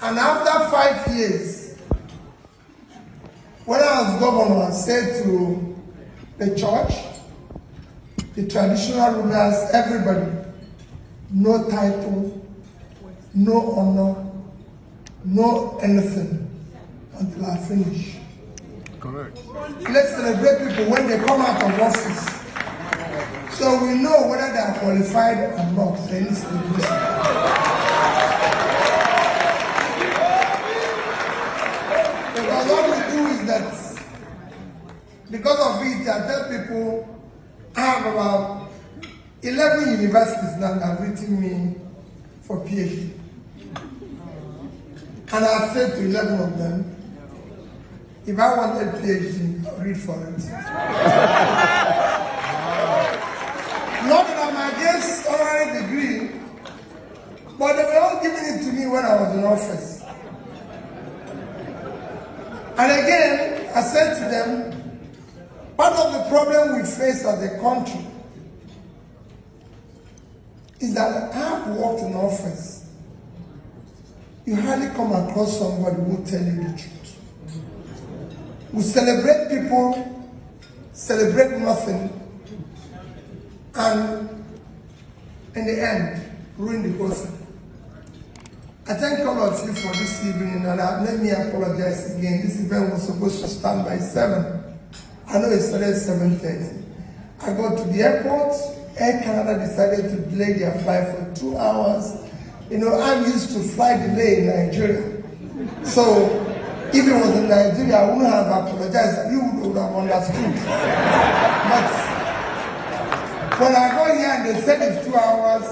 And after 5 years, when I was governor, I said to the church, the traditional rulers, everybody, no title, no honor, no anything until I finish. Correct. Let's celebrate people when they come out of office, so we know whether they are qualified or not for any celebration. Because what we do is that, because of it, I tell people, I have about 11 universities now that have written me for PhD. And I've said to 11 of them, if I wanted PhD, I'll read for it. Not that I'm against honorary degree, but they were all giving it to me when I was in office. And again, I said to them, part of the problem we face as a country is that I have worked in office. You hardly come across somebody who will tell you the truth. We celebrate people, celebrate nothing, and in the end, ruin the whole thing. I thank all of you for this evening, and let me apologize again. This event was supposed to start by 7. I know it started at 7:30. I got to the airport. Air Canada decided to delay their flight for 2 hours. You know, I'm used to flight delay in Nigeria. So, if it was in Nigeria, I wouldn't have apologized. You would have understood. But when I got here and they said it's 2 hours,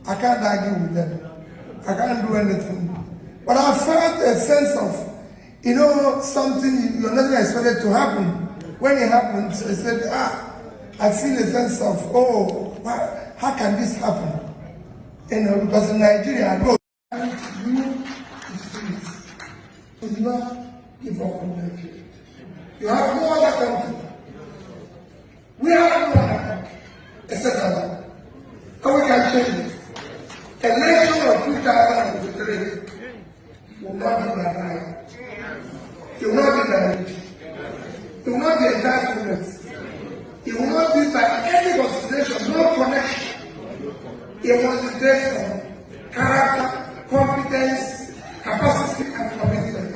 I can't argue with them. I can't do anything. But I felt a sense of, you know, something you're not expected to happen. When it happened, I said, I feel a sense of, how can this happen? You know, because in Nigeria, I go, you do not give up on Nigeria. You have no other country. We have no other country except Allah. How we can change it? Election of 2003 will not be my right. It will not be my right. It will not be entitlement. It will not be by any consideration, no connection. It must be based on character, competence, capacity, and commitment.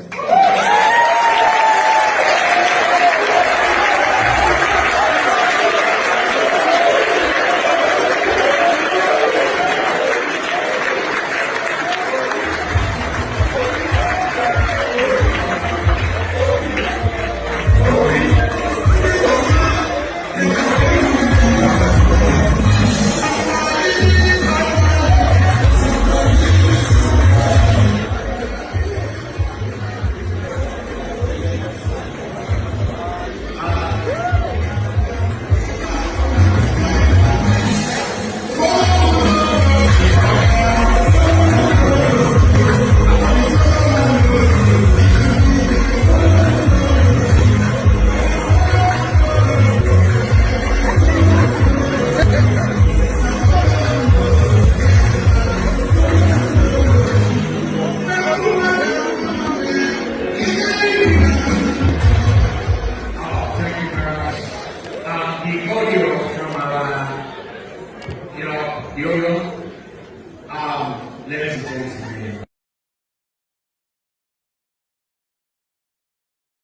The audio from our, let us